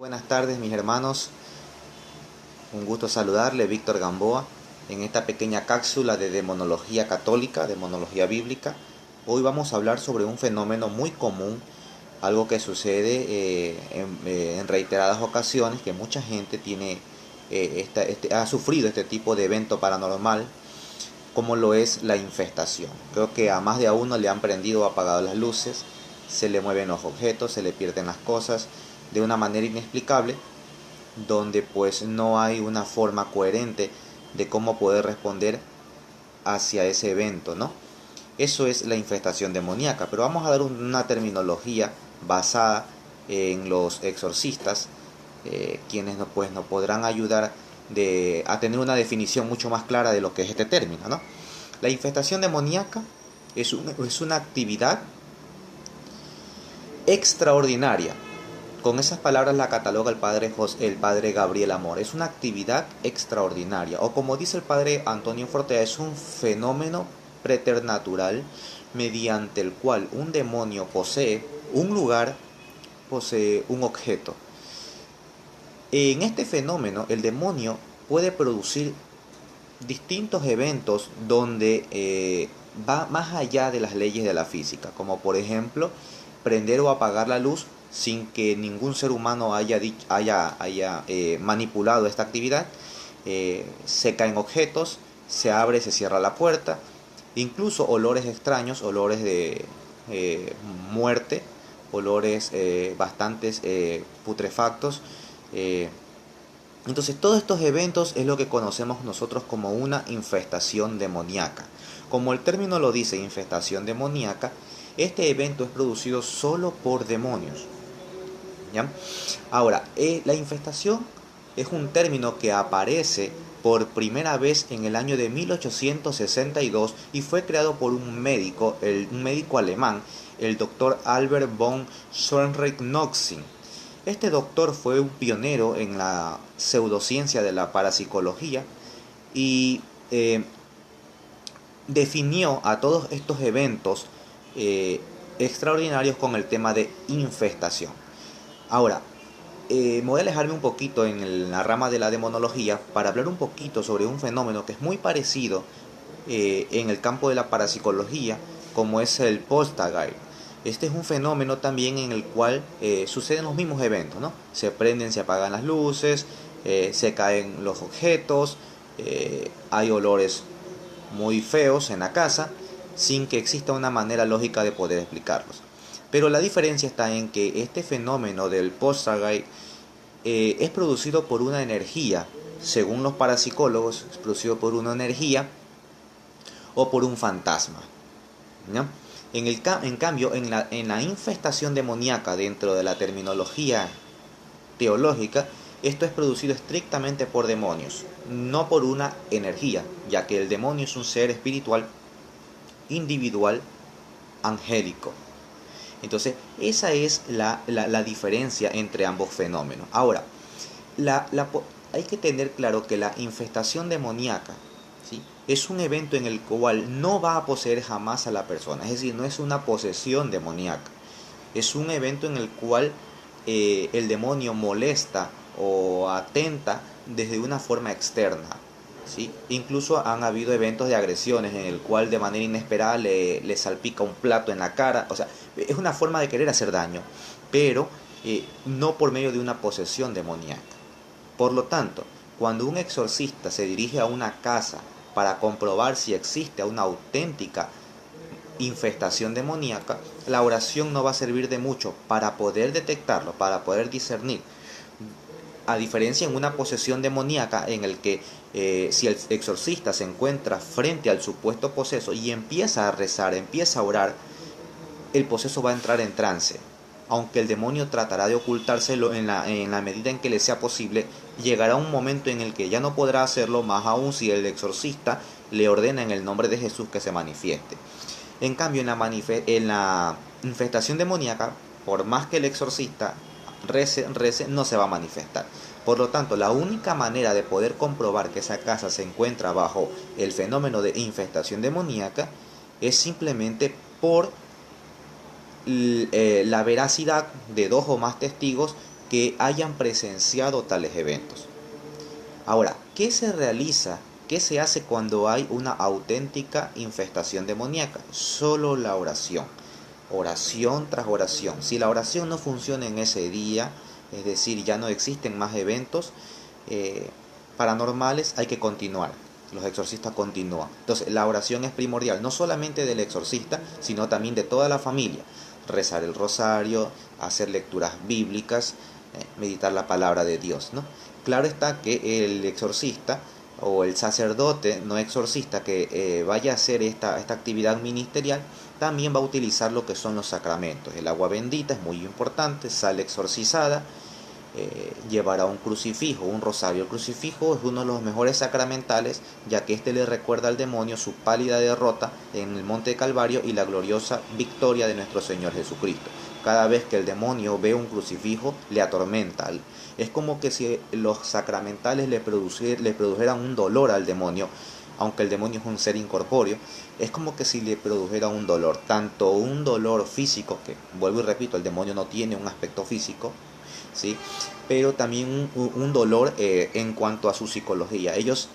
Buenas tardes mis hermanos, un gusto saludarle, Víctor Gamboa, en esta pequeña cápsula de demonología católica, demonología bíblica. Hoy vamos a hablar sobre un fenómeno muy común, algo que sucede en reiteradas ocasiones, que mucha gente ha sufrido este tipo de evento paranormal, como lo es la infestación. Creo que a más de a uno le han prendido o apagado las luces, se le mueven los objetos, se le pierden las cosas de una manera inexplicable, donde pues no hay una forma coherente de cómo poder responder hacia ese evento, ¿no? Eso es la infestación demoníaca, pero vamos a dar una terminología basada en los exorcistas, quienes nos podrán ayudar a tener una definición mucho más clara de lo que es este término, ¿no? La infestación demoníaca es una actividad extraordinaria. Con esas palabras la cataloga el padre Gabriel Amor. Es una actividad extraordinaria, o como dice el padre Antonio Fortea, es un fenómeno preternatural mediante el cual un demonio posee un lugar, posee un objeto. En este fenómeno el demonio puede producir distintos eventos donde va más allá de las leyes de la física, como por ejemplo prender o apagar la luz sin que ningún ser humano haya manipulado esta actividad. Se caen objetos, se abre y se cierra la puerta, incluso olores extraños, olores de muerte, olores bastantes putrefactos. Entonces todos estos eventos es lo que conocemos nosotros como una infestación demoníaca. Como el término lo dice, infestación demoníaca, este evento es producido solo por demonios, ¿ya? Ahora, la infestación es un término que aparece por primera vez en el año de 1862 y fue creado por un médico alemán, el doctor Albert von Schönreich-Notzing. Este doctor fue un pionero en la pseudociencia de la parapsicología y definió a todos estos eventos extraordinarios con el tema de infestación. Ahora, me voy a alejarme un poquito en la rama de la demonología para hablar un poquito sobre un fenómeno que es muy parecido en el campo de la parapsicología, como es el poltergeist. Este es un fenómeno también en el cual suceden los mismos eventos, ¿no? Se prenden, se apagan las luces, se caen los objetos, hay olores muy feos en la casa, sin que exista una manera lógica de poder explicarlos. Pero la diferencia está en que este fenómeno del poltergeist es producido por una energía, según los parapsicólogos, es producido por una energía o por un fantasma, ¿no? En cambio, en la infestación demoníaca, dentro de la terminología teológica, esto es producido estrictamente por demonios, no por una energía, ya que el demonio es un ser espiritual, individual, angélico. Entonces, esa es la diferencia entre ambos fenómenos. Ahora, hay que tener claro que la infestación demoníaca, ¿sí?, es un evento en el cual no va a poseer jamás a la persona, es decir, no es una posesión demoníaca, es un evento en el cual el demonio molesta o atenta desde una forma externa, ¿sí? Incluso han habido eventos de agresiones en el cual de manera inesperada le salpica un plato en la cara. O sea, es una forma de querer hacer daño, pero no por medio de una posesión demoníaca. Por lo tanto, cuando un exorcista se dirige a una casa para comprobar si existe una auténtica infestación demoníaca, la oración no va a servir de mucho para poder detectarlo, para poder discernir. A diferencia en una posesión demoníaca en el que si el exorcista se encuentra frente al supuesto poseso y empieza a rezar, empieza a orar, el poseso va a entrar en trance. Aunque el demonio tratará de ocultárselo en la medida en que le sea posible, llegará un momento en el que ya no podrá hacerlo, más aún si el exorcista le ordena en el nombre de Jesús que se manifieste. En cambio, en la infestación demoníaca, por más que el exorcista rece, no se va a manifestar. Por lo tanto, la única manera de poder comprobar que esa casa se encuentra bajo el fenómeno de infestación demoníaca es simplemente por la veracidad de dos o más testigos que hayan presenciado tales eventos. Ahora, ¿qué se realiza? ¿Qué se hace cuando hay una auténtica infestación demoníaca? Solo la oración. Oración tras oración. Si la oración no funciona en ese día, es decir, ya no existen más eventos paranormales, hay que continuar. Los exorcistas continúan. Entonces, la oración es primordial, no solamente del exorcista, sino también de toda la familia. Rezar el rosario, hacer lecturas bíblicas, meditar la palabra de Dios, ¿no? Claro está que el exorcista o el sacerdote no exorcista que vaya a hacer esta actividad ministerial también va a utilizar lo que son los sacramentos. El agua bendita es muy importante, sal exorcizada, llevará un crucifijo, un rosario. El crucifijo es uno de los mejores sacramentales, ya que este le recuerda al demonio su pálida derrota en el monte de Calvario y la gloriosa victoria de nuestro Señor Jesucristo. Cada vez que el demonio ve un crucifijo, le atormenta. Es como que si los sacramentales le produjeran un dolor al demonio, aunque el demonio es un ser incorpóreo, es como que si le produjera un dolor, tanto un dolor físico, que vuelvo y repito, el demonio no tiene un aspecto físico, ¿sí? Pero también un dolor en cuanto a su psicología. Ellos,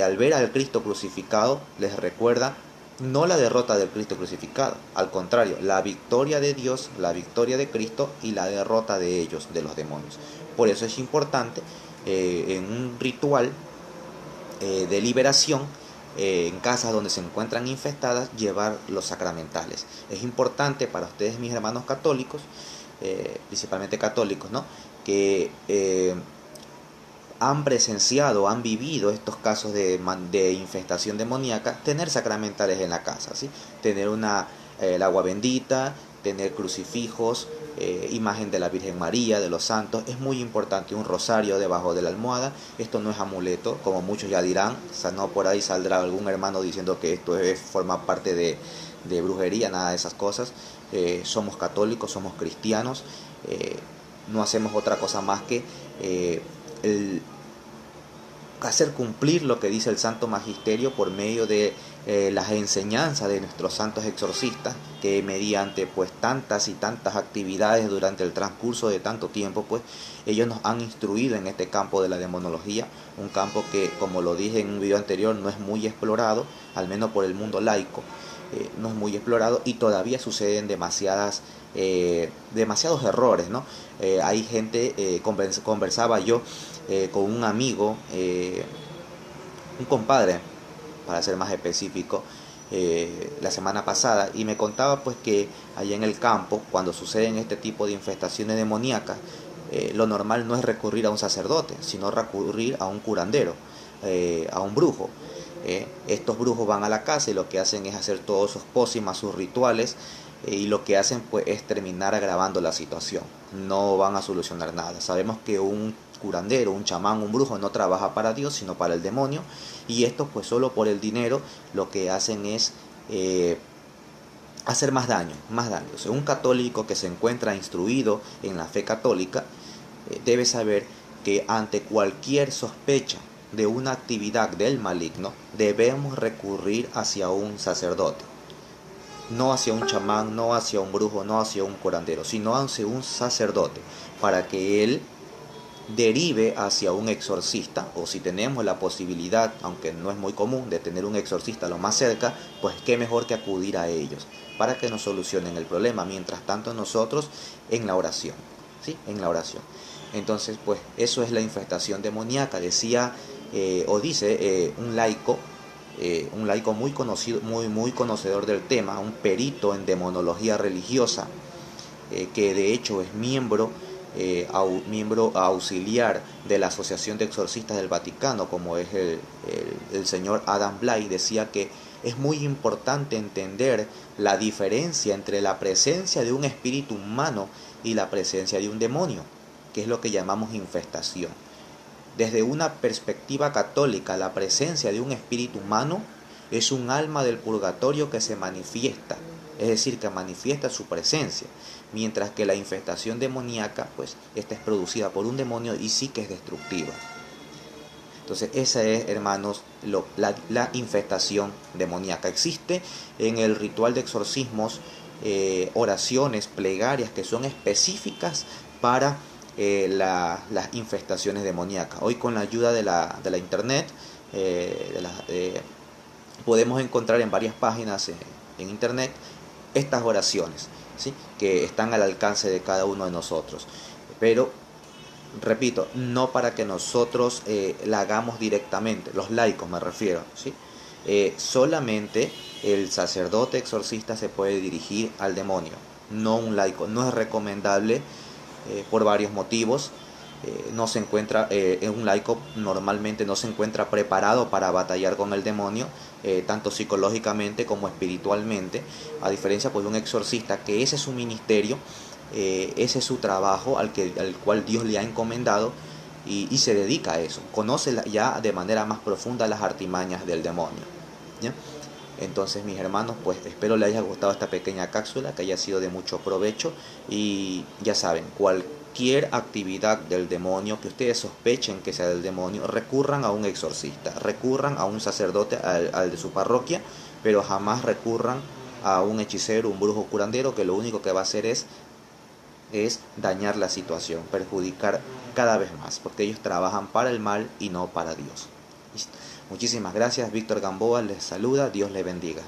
al ver al Cristo crucificado, les recuerda no la derrota del Cristo crucificado, al contrario, la victoria de Dios, la victoria de Cristo y la derrota de ellos, de los demonios. Por eso es importante en un ritual de liberación, en casas donde se encuentran infestadas, llevar los sacramentales. Es importante para ustedes, mis hermanos católicos, principalmente católicos, ¿no?, que han presenciado, han vivido estos casos de infestación demoníaca, tener sacramentales en la casa, ¿sí? Tener el agua bendita, tener crucifijos, imagen de la Virgen María, de los santos. Es muy importante un rosario debajo de la almohada. Esto no es amuleto, como muchos ya dirán. O sea, no por ahí saldrá algún hermano diciendo que esto forma parte de brujería, nada de esas cosas. Somos católicos, somos cristianos, no hacemos otra cosa más que hacer cumplir lo que dice el Santo Magisterio por medio de las enseñanzas de nuestros santos exorcistas, que mediante pues tantas y tantas actividades durante el transcurso de tanto tiempo, pues ellos nos han instruido en este campo de la demonología, un campo que, como lo dije en un video anterior, no es muy explorado, al menos por el mundo laico, no es muy explorado, y todavía suceden demasiados errores, ¿no? Hay gente, conversaba yo con un amigo, un compadre, para ser más específico, la semana pasada, y me contaba pues que allá en el campo, cuando suceden este tipo de infestaciones demoníacas, lo normal no es recurrir a un sacerdote, sino recurrir a un curandero, a un brujo. Estos brujos van a la casa y lo que hacen es hacer todos sus pócimas, sus rituales, y lo que hacen pues es terminar agravando la situación. No van a solucionar nada. Sabemos que un curandero, un chamán, un brujo no trabaja para Dios sino para el demonio, y estos pues solo por el dinero lo que hacen es hacer más daño, más daño. O sea, un católico que se encuentra instruido en la fe católica debe saber que ante cualquier sospecha de una actividad del maligno debemos recurrir hacia un sacerdote, no hacia un chamán, no hacia un brujo, no hacia un curandero, sino hacia un sacerdote, para que él derive hacia un exorcista, o si tenemos la posibilidad, aunque no es muy común, de tener un exorcista lo más cerca, pues qué mejor que acudir a ellos para que nos solucionen el problema. Mientras tanto nosotros en la oración, ¿sí? En la oración. Entonces pues eso es la infestación demoníaca, decía o dice un laico muy conocido, muy conocedor del tema, un perito en demonología religiosa, que de hecho es miembro auxiliar de la Asociación de Exorcistas del Vaticano, como es el señor Adam Blay. Decía que es muy importante entender la diferencia entre la presencia de un espíritu humano y la presencia de un demonio, que es lo que llamamos infestación. Desde una perspectiva católica, la presencia de un espíritu humano es un alma del purgatorio que se manifiesta, es decir, que manifiesta su presencia, mientras que la infestación demoníaca, pues, esta es producida por un demonio y sí que es destructiva. Entonces, esa es, hermanos, la infestación demoníaca. Existe en el ritual de exorcismos oraciones, plegarias que son específicas para las infestaciones demoníacas. Hoy con la ayuda de la internet, podemos encontrar en varias páginas en internet estas oraciones, ¿sí? Que están al alcance de cada uno de nosotros. Pero, repito, no para que nosotros la hagamos directamente, los laicos me refiero, ¿sí? Solamente el sacerdote exorcista se puede dirigir al demonio, no un laico. No es recomendable por varios motivos. No se encuentra, un laico normalmente no se encuentra preparado para batallar con el demonio, tanto psicológicamente como espiritualmente, a diferencia pues, de un exorcista, que ese es su ministerio, ese es su trabajo al cual Dios le ha encomendado, y se dedica a eso, conoce ya de manera más profunda las artimañas del demonio, ¿ya? Entonces, mis hermanos, pues espero les haya gustado esta pequeña cápsula, que haya sido de mucho provecho. Y ya saben, cualquier actividad del demonio que ustedes sospechen que sea del demonio, recurran a un exorcista, recurran a un sacerdote, al de su parroquia, pero jamás recurran a un hechicero, un brujo curandero, que lo único que va a hacer es dañar la situación, perjudicar cada vez más, porque ellos trabajan para el mal y no para Dios. ¿Listo? Muchísimas gracias, Víctor Gamboa les saluda, Dios les bendiga.